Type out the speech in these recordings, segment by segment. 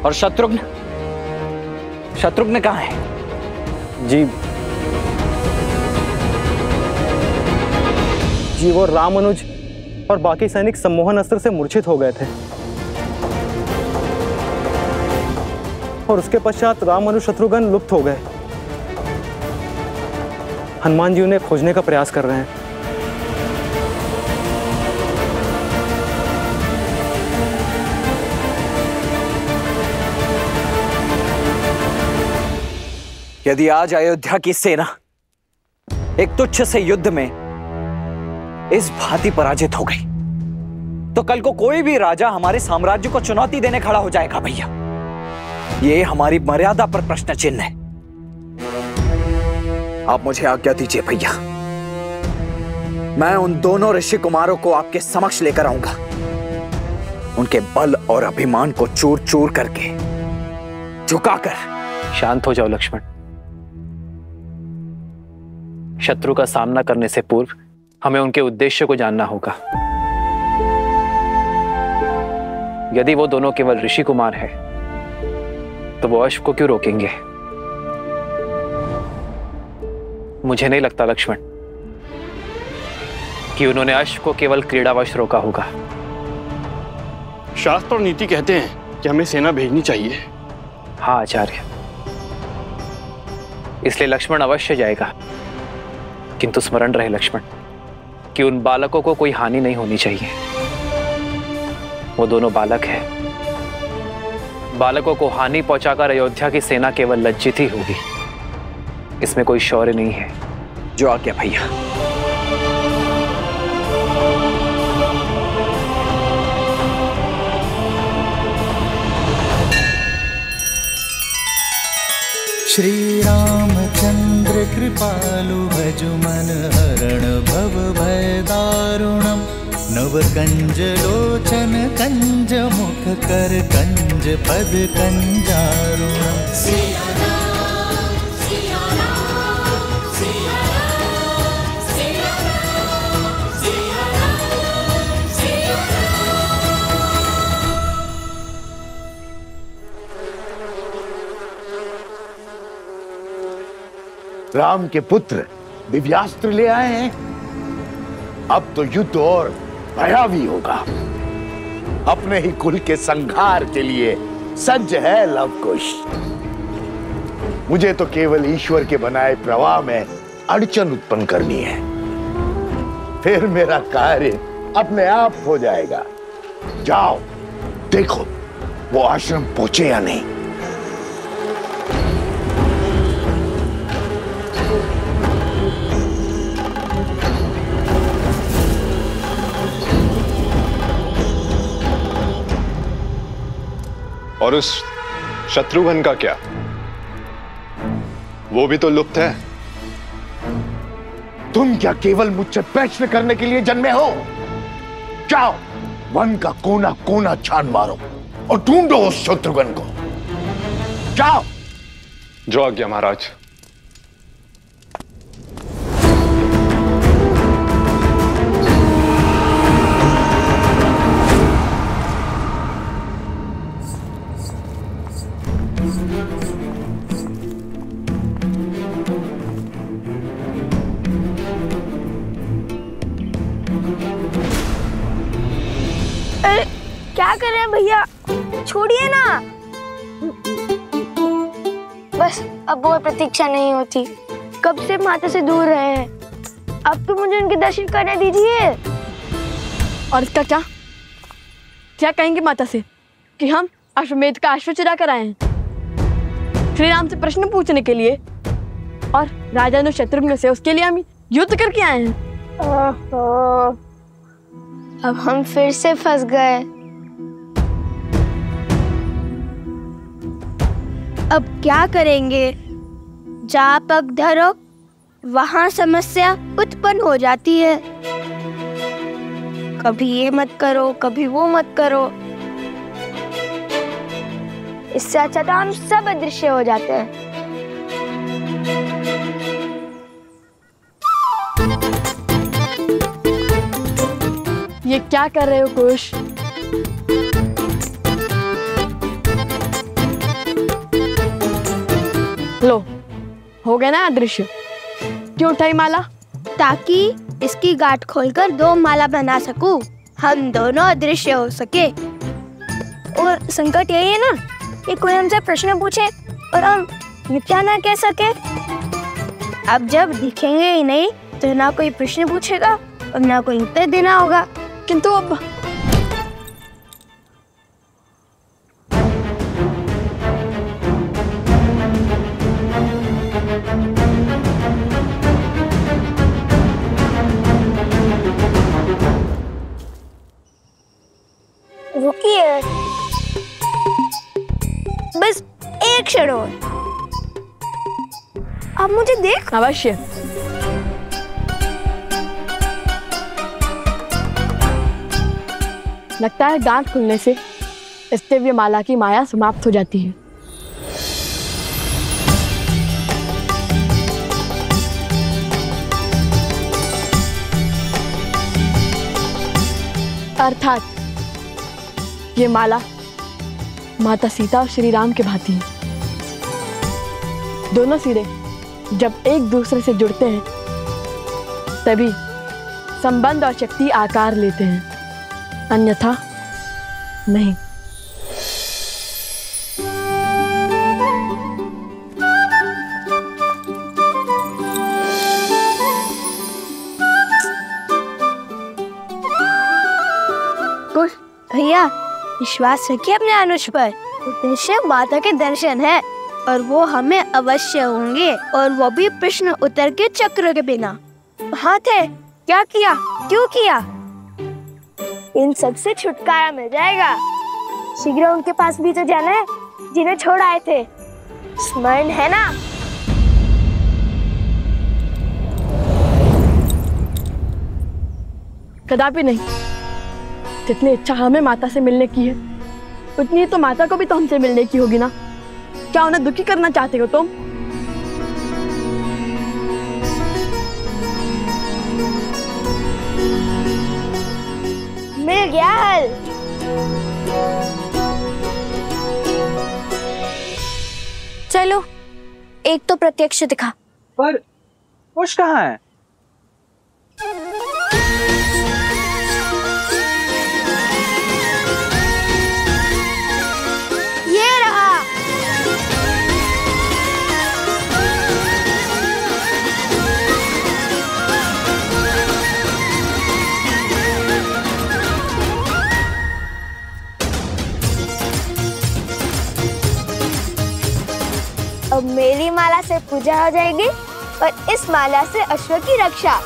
और शत्रुघ्न? शत्रुघ्न कहाँ है? जी वो रामानुज और बाकी सैनिक सम्मोहन अस्त्र से मूर्छित हो गए थे और उसके पश्चात रामानुज शत्रुघ्न लुप्त हो गए। हनुमान जी उन्हें खोजने का प्रयास कर रहे हैं। यदि आज अयोध्या की सेना एक तुच्छ से युद्ध में इस भांति पराजित हो गई, तो कल को कोई भी राजा हमारे साम्राज्य को चुनौती देने खड़ा हो जाएगा भैया। ये हमारी मर्यादा पर प्रश्न चिन्ह है। आप मुझे आज्ञा दीजिए भैया, मैं उन दोनों ऋषि कुमारों को आपके समक्ष लेकर आऊंगा। उनके बल और अभिमान को चूर चूर करके झुकाकर। शांत हो जाओ लक्ष्मण। शत्रु का सामना करने से पूर्व हमें उनके उद्देश्य को जानना होगा। यदि वो दोनों केवल ऋषि कुमार हैं, तो वो अश्व को क्यों रोकेंगे? मुझे नहीं लगता लक्ष्मण कि उन्होंने अश्व को केवल क्रीड़ावश रोका होगा। शास्त्र और नीति कहते हैं कि हमें सेना भेजनी चाहिए। हाँ आचार्य, इसलिए लक्ष्मण अवश्य जाएगा, किंतु स्मरण रहे लक्ष्मण कि उन बालकों को कोई हानि नहीं होनी चाहिए। वो दोनों बालक हैं। बालकों को हानि पहुंचाकर अयोध्या की सेना केवल लज्जित ही होगी। इसमें कोई शौर्य नहीं है। जो आज्ञा भैया। श्री रामचंद्र कृपालु भजु मन हरण भव भय दारुणम नव कंज लोचन कंज मुख कर कंज पद कंजारुणम। राम के पुत्र दिव्यास्त्र ले आए हैं। अब तो युद्ध और भयावी होगा। अपने ही कुल के संहार के लिए सज्ज है लवकुश। मुझे तो केवल ईश्वर के बनाए प्रवाह में अड़चन उत्पन्न करनी है, फिर मेरा कार्य अपने आप हो जाएगा। जाओ देखो वो आश्रम पहुंचे या नहीं। और उस शत्रुघ्न का क्या? वो भी तो लुप्त है। तुम क्या केवल मुझसे प्रश्न करने के लिए जन्मे हो? जाओ वन का कोना कोना छान मारो और ढूंढो उस शत्रुघ्न को। जाओ। जो आज्ञा महाराज। क्या कर रहे हैं भैया? छोड़िए ना। बस अब वो प्रतीक्षा नहीं होती। कब से माता से दूर रहे हैं, अब तो मुझे उनके दर्शन करने दीजिए। और इसका क्या क्या कहेंगे माता से कि हम अश्वमेध का अश्व चुरा कर आए हैं श्री राम से प्रश्न पूछने के लिए, और राजा ने शत्रुघ्न से उसके लिए हम युद्ध करके आए हैं। ओहो, अब हम फिर से फंस गए। अब क्या करेंगे? जहाँ पग धरो वहाँ समस्या उत्पन्न हो जाती है। कभी ये मत करो, कभी वो मत करो। इससे अच्छा तो हम सब अदृश्य हो जाते हैं। ये क्या कर रहे हो कुश? लो, हो गया ना अदृश्य। क्यों उठाई माला? ताकि इसकी गांठ खोलकर 2 माला बना सकूं, हम दोनों अदृश्य हो सके। और संकट यही है ना कि कोई हमसे प्रश्न पूछे और हम मिथ्या ना कह सके। अब जब दिखेंगे ही नहीं तो ना कोई प्रश्न पूछेगा और ना कोई उत्तर देना होगा। किंतु अब रुकिए, बस एक क्षण और। आप मुझे देख। अवश्य। लगता है गांठ खुलने से स्तेव्य माला की माया समाप्त हो जाती है। अर्थात ये माला माता सीता और श्री राम के भांति है। दोनों सिरे जब एक दूसरे से जुड़ते हैं तभी संबंध और शक्ति आकार लेते हैं, अन्यथा नहीं। कुछ भैया, विश्वास रखिए अपने अनुज पर। उद्देश्य माता के दर्शन है और वो हमें अवश्य होंगे, और वो भी प्रश्न उत्तर के चक्र के बिना। हाँ थे, क्या किया, क्यों किया, इन सब से छुटकारा मिल जाएगा। शीघ्र उनके पास भी तो जाना है जिन्हें छोड़ आए थे, स्मरण है ना? कदापि नहीं। जितनी इच्छा हमें माता से मिलने की है उतनी तो माता को भी तो हमसे मिलने की होगी ना। क्या उन्हें दुखी करना चाहते हो तुम? मिल गया हल। चलो, एक तो प्रत्यक्ष दिखा। पर कुछ कहाँ है? ये रहा। अब मेरी माला से पूजा हो जाएगी और इस माला से अश्व की रक्षा।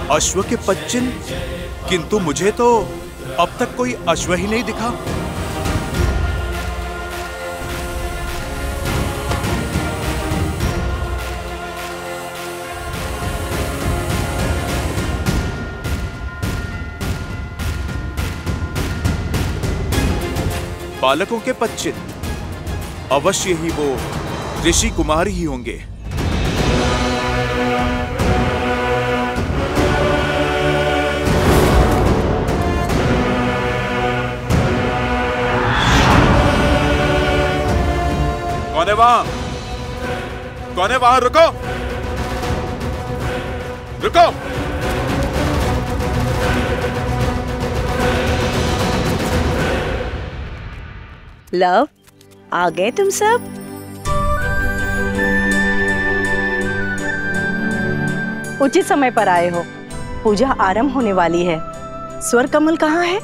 अश्व के 5 चिन्ह, किंतु मुझे तो अब तक कोई अश्व ही नहीं दिखा। बालकों के 5 चिन्ह, अवश्य ही वो ऋषि कुमार ही होंगे। कौन है वहां? कौन है वहां? रुको, रुको। लव, आ गए तुम सब? उचित समय पर आए हो। पूजा आरंभ होने वाली है। स्वर कमल कहाँ है?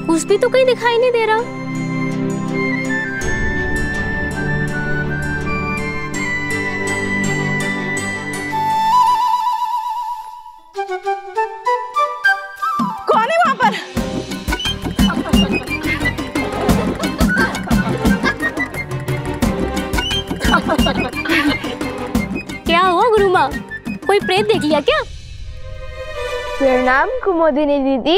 कुछ भी तो कहीं दिखाई नहीं दे रहा। कौन है वहां पर? क्या हुआ गुरु माँ, कोई प्रेत देख लिया क्या? प्रणाम कुमुदिनी दीदी।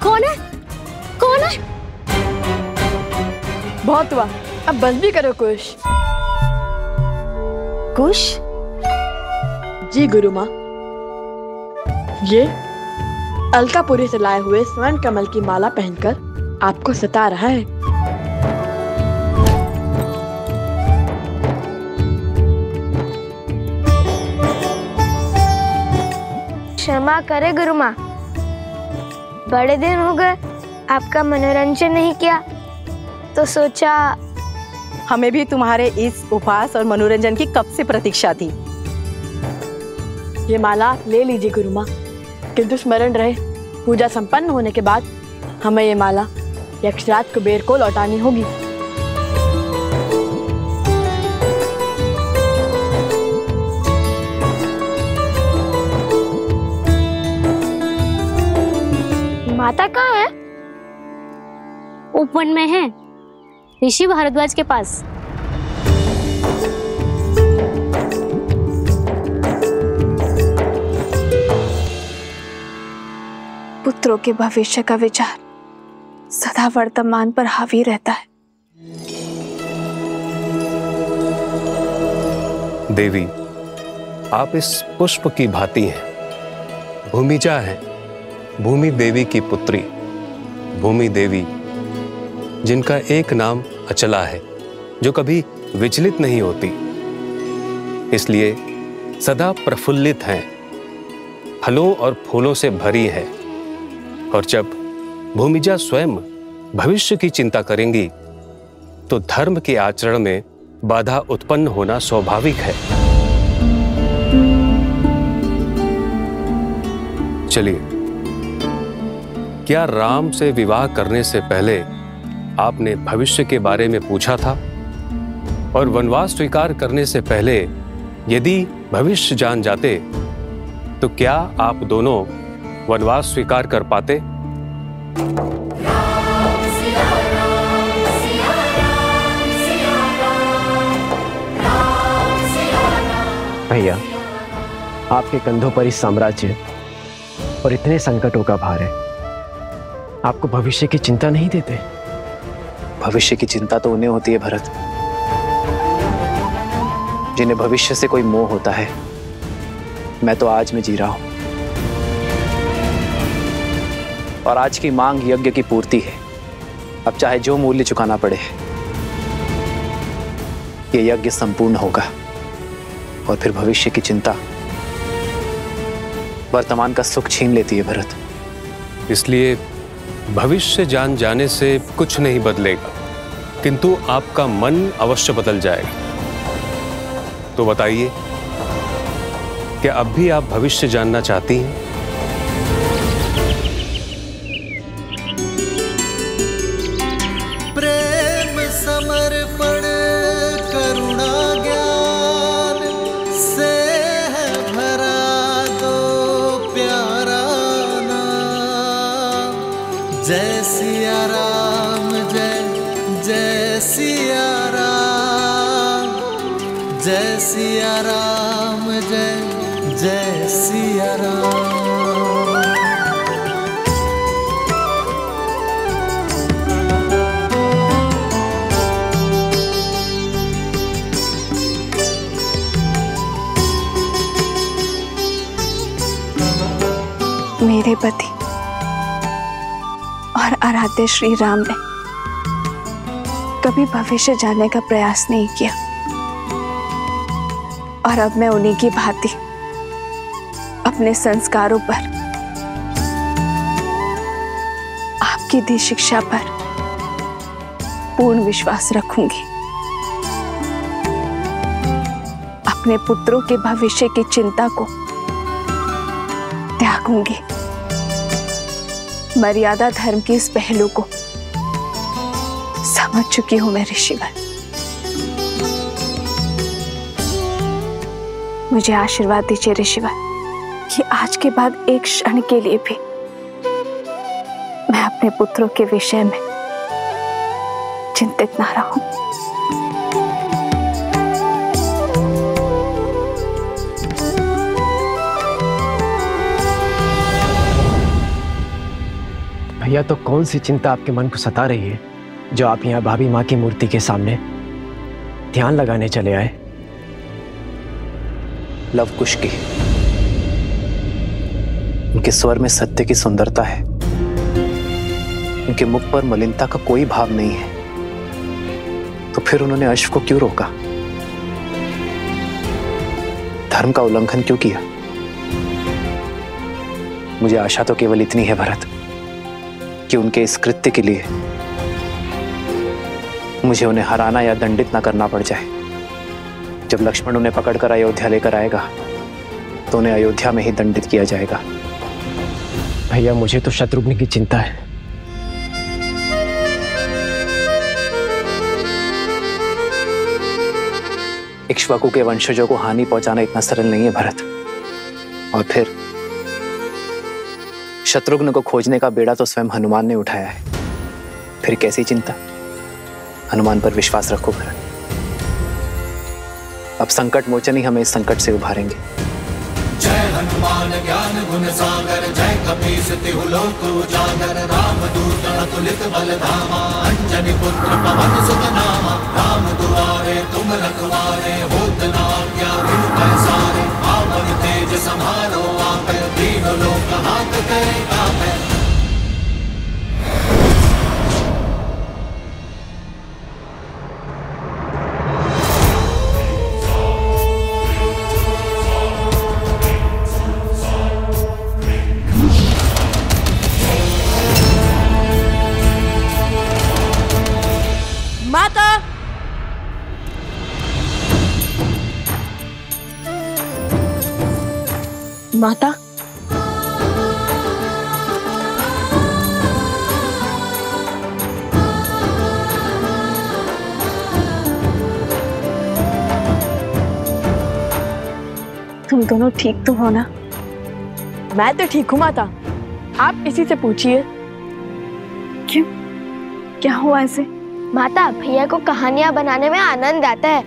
कौन है? कौन है? बहुत हुआ, अब बस भी करो कुश। कुश? जी गुरु माँ, ये अलकापुरी से लाए हुए स्वर्ण कमल की माला पहनकर आपको सता रहा है। क्षमा करे गुरु माँ, बड़े दिन हो गए आपका मनोरंजन नहीं किया, तो सोचा। हमें भी तुम्हारे इस उपहास और मनोरंजन की कब से प्रतीक्षा थी। ये माला ले लीजिए गुरु माँ, किंतु स्मरण रहे पूजा संपन्न होने के बाद हमें ये माला यक्षराज कुबेर को लौटानी होगी। माता कहाँ है? उपवन में है, ऋषि भारद्वाज के पास। पुत्रों के भविष्य का विचार सदा वर्तमान पर हावी रहता है। देवी, आप इस पुष्प की भांति हैं। भूमिजा है, भूमि देवी की पुत्री, भूमि देवी, जिनका एक नाम अचला है, जो कभी विचलित नहीं होती, इसलिए सदा प्रफुल्लित हैं, फलों और फूलों से भरी है। और जब भूमिजा स्वयं भविष्य की चिंता करेंगी, तो धर्म के आचरण में बाधा उत्पन्न होना स्वाभाविक है। चलिए, क्या राम से विवाह करने से पहले आपने भविष्य के बारे में पूछा था? और वनवास स्वीकार करने से पहले यदि भविष्य जान जाते, तो क्या आप दोनों वनवास स्वीकार कर पाते? भैया, आपके कंधों पर इस साम्राज्य और इतने संकटों का भार है, आपको भविष्य की चिंता नहीं देते? भविष्य की चिंता तो उन्हें होती है भरत, जिन्हें भविष्य से कोई मोह होता है। मैं तो आज में जी रहा हूं, और आज की मांग यज्ञ की पूर्ति है। अब चाहे जो मूल्य चुकाना पड़े, ये यज्ञ संपूर्ण होगा, और फिर भविष्य की चिंता वर्तमान का सुख छीन लेती है भरत। इसलिए भविष्य जान जाने से कुछ नहीं बदलेगा, किंतु आपका मन अवश्य बदल जाएगा। तो बताइए, क्या अब भी आप भविष्य जानना चाहती हैं? प्रेम समर्पण करुणा ज्ञान से है भरा दो प्यारा नाम। जय सिया राम, जय जय सिया राम, जय सिया राम, जय जय सिया राम। मेरे पति और आराध्य श्री राम ने कभी भविष्य जानने का प्रयास नहीं किया, और अब मैं उन्हीं की भांति अपने संस्कारों पर, आपकी दी शिक्षा पर पूर्ण विश्वास रखूंगी। अपने पुत्रों के भविष्य की चिंता को त्यागूंगी। मर्यादा धर्म की इस पहलू को समझ चुकी हूं मैं ऋषिवर। मुझे आशीर्वाद दीजिए ऋषिवर कि आज के बाद एक क्षण के लिए भी मैं अपने पुत्रों के विषय में चिंतित ना रहूं। भैया तो कौन सी चिंता आपके मन को सता रही है जो आप यहाँ भाभी माँ की मूर्ति के सामने ध्यान लगाने चले आए? लव कुश की। उनके स्वर में सत्य की सुंदरता है, उनके मुख पर मलिनता का कोई भाव नहीं है, तो फिर उन्होंने अश्व को क्यों रोका? धर्म का उल्लंघन क्यों किया? मुझे आशा तो केवल इतनी है भरत कि उनके इस कृत्य के लिए मुझे उन्हें हराना या दंडित ना करना पड़ जाए। जब लक्ष्मण उन्हें पकड़कर अयोध्या लेकर आएगा तो उन्हें अयोध्या में ही दंडित किया जाएगा। भैया मुझे तो शत्रुघ्न की चिंता है। इक्ष्वाकु के वंशजों को हानि पहुंचाना इतना सरल नहीं है भरत। और फिर शत्रुघ्न को खोजने का बेड़ा तो स्वयं हनुमान ने उठाया है, फिर कैसी चिंता? हनुमान पर विश्वास रखो भरत। अब संकट मोचन ही हमें इस संकट से उभारेंगे। जय हनुमान ज्ञान गुण सागर, जय कपीस तिहु लोक उजागर, रामदूत अतुलित बल धामा, अंजनी पुत्र पवन सुत नामा, राम दुआरे तुम रखवारे, होत न आज्ञा बिनु पैसारे, आपन तेज समारो आपे, तीनों लोक हाथ करे कापे। माता! माता? तुम दोनों ठीक तो हो ना? मैं तो ठीक हूँ माता, आप इसी से पूछिए। क्यों, क्या हुआ ऐसे? माता, भैया को कहानियां बनाने में आनंद आता है।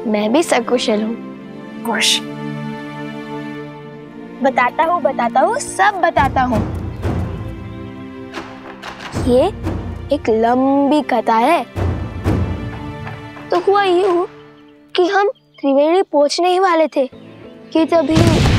मैं भी सकुशल हूँ। खुश। बताता हूँ, सब बताता हूँ। ये एक लंबी कथा है। तो हुआ यूं कि हम त्रिवेणी पहुंचने ही वाले थे कि तभी मेरे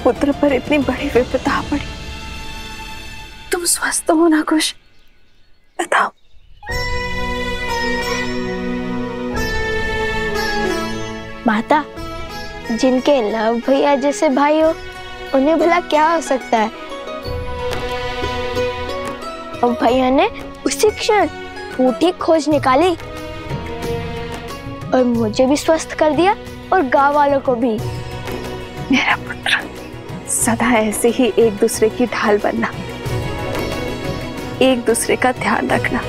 पुत्र पर इतनी बड़ी विपदा पड़ी। तुम स्वस्थ हो ना कुश? बताओ। माता, जिनके लव भैया जैसे भाई हो उन्हें भला क्या हो सकता है? और भैया ने उसी क्षण बूटी खोज निकाली और मुझे भी स्वस्थ कर दिया और गांव वालों को भी। मेरा पुत्र, सदा ऐसे ही एक दूसरे की ढाल बनना, एक दूसरे का ध्यान रखना।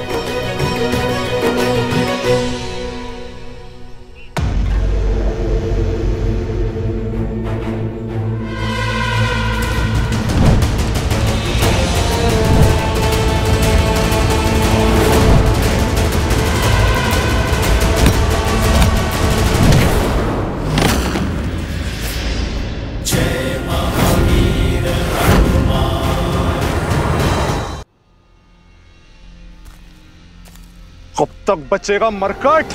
कब तक बचेगा मरकट?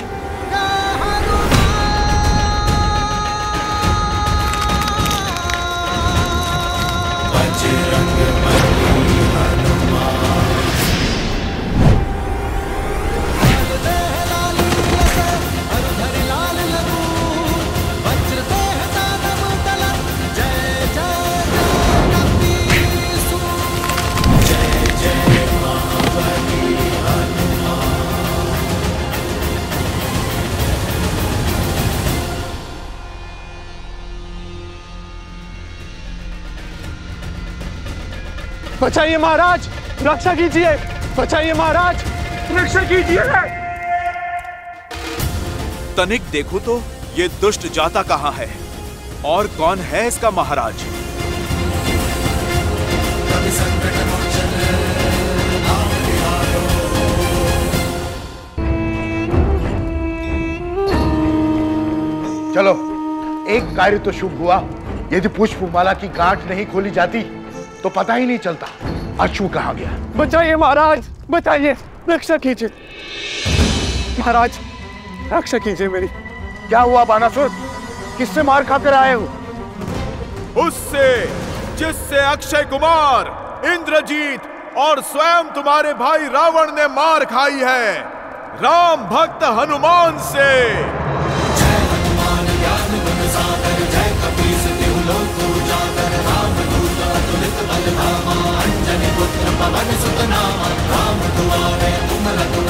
बचाइए महाराज, रक्षा कीजिए। बचाइए महाराज, रक्षा कीजिए। तनिक देखो तो ये दुष्ट जाता कहाँ है और कौन है इसका महाराज? संकट मोचन चलो, एक कार्य तो शुभ हुआ। यदि पुष्पमाला की गांठ नहीं खोली जाती तो पता ही नहीं चलता अश्व कहाँ गया। बचाइए महाराज, बचाइए, रक्षा कीजिए महाराज, रक्षा कीजिए मेरी। क्या हुआ बानासुर? किससे मार खाकर आए हो? उससे जिससे अक्षय कुमार, इंद्रजीत और स्वयं तुम्हारे भाई रावण ने मार खाई है, राम भक्त हनुमान से। जय हनुमान ज्ञान गुण सागर, जय कपीस तिहु लोक उजागर, रामदूत अतुलित बल धामा, अंजनी पुत्र पवन सुत नामा, राम दुआरे तुम रघु